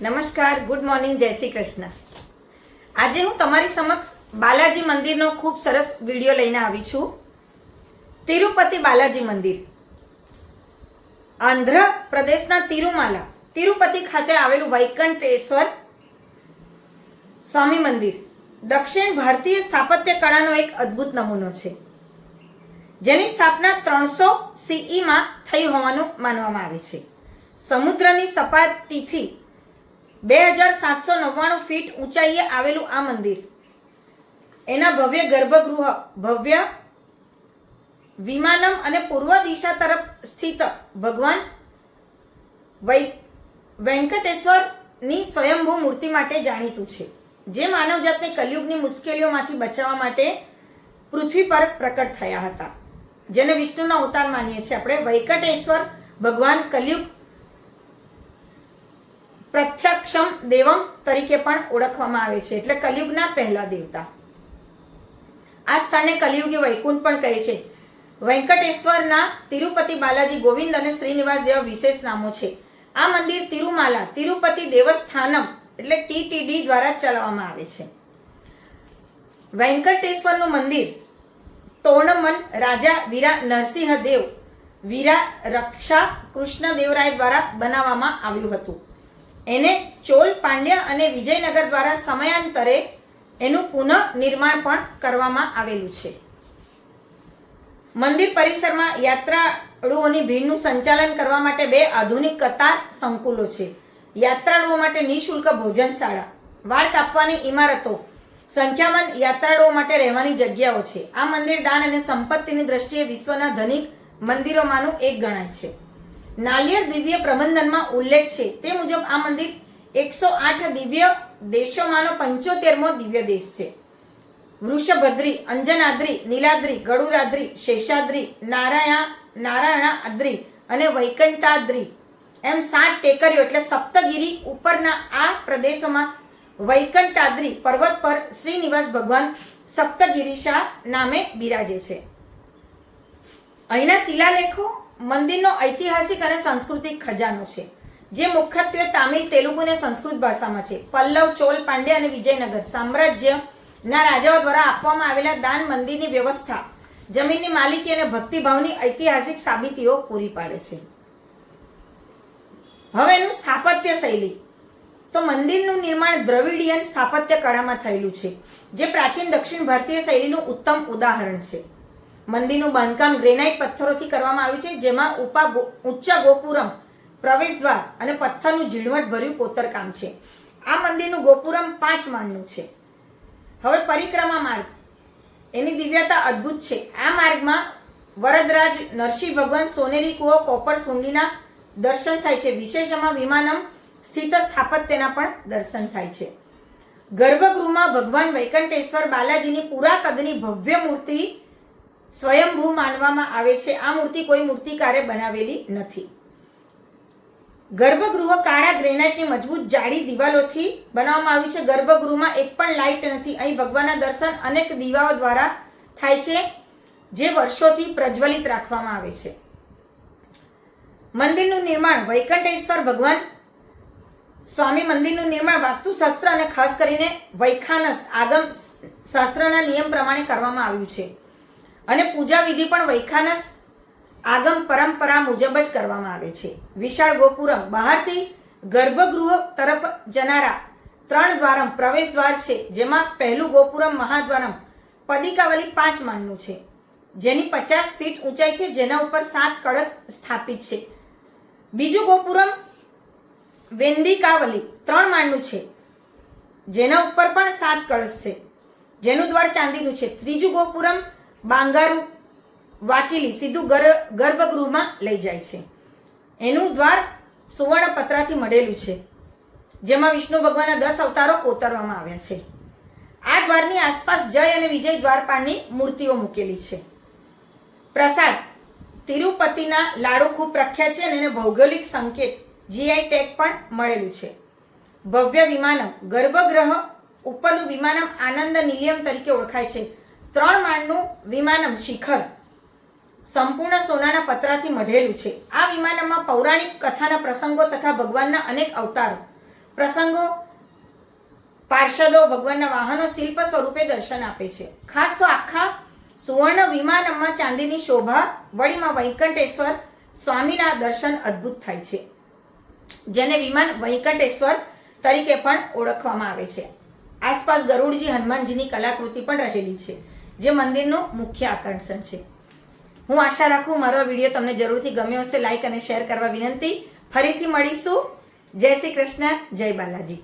નમસ્કાર, good morning, જય શ્રી કૃષ્ણ. આજે હું તમારી સમક્ષ બાલાજી મંદિરનો ખૂબ સરસ વિડીયો લઈને આવી છું. તિરુપતિ બાલાજી મંદિર આંધ્ર પ્રદેશના તિરુપતિ ખાતે આવેલું વૈકંઠેશ્વર સ્વામી મંદિર દક્ષિણ ભારતીય સ્થાપત્ય કળાનો એક અદ્ભુત નમૂનો છે, જેની સ્થાપના 300 CE થઈ હોવાનું માનવામાં આવે છે. સમુદ્રની સપાટીથી 2799 ફીટ ઊંચાઈએ આવેલું આ મંદિર એના ભવ્ય ગર્ભગૃહ, ભવ્ય વિમાનમ અને પૂર્વ દિશા તરફ સ્થિત ભગવાન વેંકટેશ્વરની સ્વયંભૂ મૂર્તિ માટે જાણીતું છે, જે માનવજાતને કલયુગની મુશ્કેલીઓમાંથી બચાવવા માટે પૃથ્વી પર પ્રકટ થયા હતા, જેને વિષ્ણુના અવતાર માનીએ છીએ આપણે. વેંકટેશ્વર ભગવાન કલયુગ પ્રત્યક્ષમ દેવમ તરીકે પણ ઓળખવામાં આવે છે, એટલે કલયુગના પહેલા દેવતા. આ સ્થાનને કલયુગી વૈકુંઠ પણ કહે છે. વેંકટેશ્વરના તિરુપતિ બાલાજી, ગોવિંદ અને શ્રીનિવાસ જેવા વિશેષ નામો છે. આ મંદિર તિરુમાલા તિરુપતિ દેવસ્થાનમ એટલે TTD દ્વારા ચલાવવામાં આવે છે. વેંકટેશ્વરનું મંદિર તોણમન રાજા વીરા નરસિંહદેવ વીરા રક્ષા કૃષ્ણદેવરાય દ્વારા બનાવવામાં આવ્યું હતું. એને ચોલ, પાંડ્ય અને વિજયનગર દ્વારા સમયાંતરે એનું પુનઃનિર્માણ પણ કરવામાં આવેલું છે. મંદિર પરિસરમાં યાત્રાળુઓની ભીડનું સંચાલન કરવા માટે 2 આધુનિક કતાર સંકુલો છે. યાત્રાળુઓ માટે નિઃશુલ્ક ભોજનશાળા, વાળ કાપવાની ઇમારતો, સંખ્યાબંધ યાત્રાળુઓ માટે રહેવાની જગ્યાઓ છે. આ મંદિર દાન અને સંપત્તિની દ્રષ્ટિએ વિશ્વના ધનિક મંદિરોમાંનું એક ગણાય છે. નાલિયેર દિવ્ય પ્રબંધનમાં ઉલ્લેખ છે તે મુજબ આ મંદિર 108 દિવ્ય દેશોમાંનો 75મો દિવ્ય દેશ છે. વૃષભદ્રી, અંજનાદ્રી, નીલાદ્રી, ગરુડાદ્રી, શેષાદ્રી, નારાયણાદ્રી અને વૈકંઠાદ્રી એમ 7 ટેકરીઓ એટલે સપ્તગિરી ઉપરના આ પ્રદેશોમાં વૈકંઠાદ્રી પર્વત પર શ્રીનિવાસ ભગવાન સપ્તગિરીશા નામે બિરાજે છે. અહીંના શિલાલેખો મંદિરનો ઐતિહાસિક અને સાંસ્કૃતિક ખજાનો છે, જે મુખ્યત્વે તામિલ, તેલુગુ અને સંસ્કૃત ભાષામાં છે. પલ્લવ, ચોલ, પાંડ્ય અને વિજયનગર સામ્રાજ્યના રાજાઓ દ્વારા આપવામાં આવેલા દાન મંદિરની વ્યવસ્થા, જમીનની માલિકી અને ભક્તિભાવની ઐતિહાસિક સાબિતીઓ પૂરી પાડે છે. હવે એનું સ્થાપત્ય શૈલી, તો મંદિરનું નિર્માણ દ્રવિડિયન સ્થાપત્ય કળામાં થયેલું છે, જે પ્રાચીન દક્ષિણ ભારતીય શૈલીનું ઉત્તમ ઉદાહરણ છે. મંદિરનું બાંધકામ ગ્રેનાઇટ પથ્થરોથી કરવામાં આવ્યું છે, જેમાં ઊંચા ગોપુરમ, પ્રવેશદ્વાર અને પથ્થરનું ઝીણવટભર્યું કોતરકામ છે. આ મંદિરનું ગોપુરમ 5 માળનું છે. હવે પરિક્રમા માર્ગ, એની દિવ્યતા અદ્ભુત છે. આ માર્ગમાં વરદરાજ નરસિંહ ભગવાન, સોનેરી કૂવો, કોપર સુંડીના દર્શન થાય છે. વિશેષમાં વિમાનમ સ્થિત સ્થાપત્યના પણ દર્શન થાય છે. ગર્ભગૃહમાં ભગવાન વૈકંઠેશ્વર બાલાજીની પૂરા કદની ભવ્ય મૂર્તિ સ્વયંભૂ માનવામાં આવે છે. આ મૂર્તિ કોઈ મૂર્તિકારે બનાવેલી નથી. ગર્ભગૃહ કાળા ગ્રેનાઇટની મજબૂત જાડી દિવાલોથી બનાવવામાં આવ્યું છે. ગર્ભગૃહમાં એક પણ લાઇટ નથી. અહીં ભગવાનના દર્શન અનેક દીવાઓ દ્વારા થાય છે, જે વર્ષોથી પ્રજ્વલિત રાખવામાં આવે છે. મંદિરનું નિર્માણ, વૈકંઠેશ્વર ભગવાન સ્વામી મંદિરનું નિર્માણ વાસ્તુશાસ્ત્ર અને ખાસ કરીને વૈખાનસ આગમ શાસ્ત્રના નિયમ પ્રમાણે કરવામાં આવ્યું છે, અને પૂજા વિધિ પણ વૈખાનસ આગમ પરંપરા મુજબ જ કરવામાં આવે છે. વિશાળ ગોપુરમ, બહારથી ગર્ભગૃહ તરફ જનારા 3 દ્વારમ પ્રવેશ દ્વાર છે, જેમાં પહેલું ગોપુરમ મહાદ્વારમ પદિકાવલી 5 માળનું છે, જેની 50 ફીટ ઊંચાઈ છે, જેના ઉપર 7 કળશ સ્થાપિત છે. બીજું ગોપુરમ વેંદિકાવલી 3 માળનું છે, જેના ઉપર પણ 7 કળશ છે, જેનું દ્વાર ચાંદીનું છે. ત્રીજું ગોપુરમ બાંગારુ વાકીલી સીધું ગર્ભગૃહમાં લઈ જાય છે. એનું દ્વાર સુવર્ણ પતરાથી મઢેલું છે, જેમાં વિષ્ણુ ભગવાનના 10 અવતારો કોતરવામાં આવ્યા છે. આ દ્વારની આસપાસ જય અને વિજય દ્વારપાળની મૂર્તિઓ મૂકેલી છે. પ્રસાદ, તિરુપતિના લાડુ ખૂબ પ્રખ્યાત છે અને એને ભૌગોલિક સંકેત GI ટેગ પણ મળેલું છે. ભવ્ય વિમાનમ, ગર્ભગૃહ ઉપરનું વિમાનમ આનંદ નિલયમ તરીકે ઓળખાય છે. 3 માળનું વિમાનમ શિખર સંપૂર્ણ સોનાના પતરાથી મઢેલું છે. આ વિમાનમાં પૌરાણિક કથાના પ્રસંગો તથા ભગવાનના અનેક અવતારો પ્રસંગો પાર્ષદો ભગવાનના વાહનો શિલ્પ સ્વરૂપે દર્શન આપે છે. ખાસ તો આખા સુવર્ણ વિમાનમાં ચાંદીની શોભા વળીમાં વૈકંઠેશ્વર સ્વામીના દર્શન અદ્ભુત થાય છે, જેને વિમાન વૈકંઠેશ્વર તરીકે પણ ઓળખવામાં આવે છે. આસપાસ ગરુડજી હનુમાનજીની કલાકૃતિ પણ રહેલી છે, જે મંદિરનું મુખ્ય આકર્ષણ છે. હું આશા રાખું મારો વિડીયો તમને જરૂરથી ગમ્યો હશે. લાઈક અને શેર કરવા વિનંતી. ફરીથી મળીશું. જય શ્રી કૃષ્ણ, જય બાલાજી.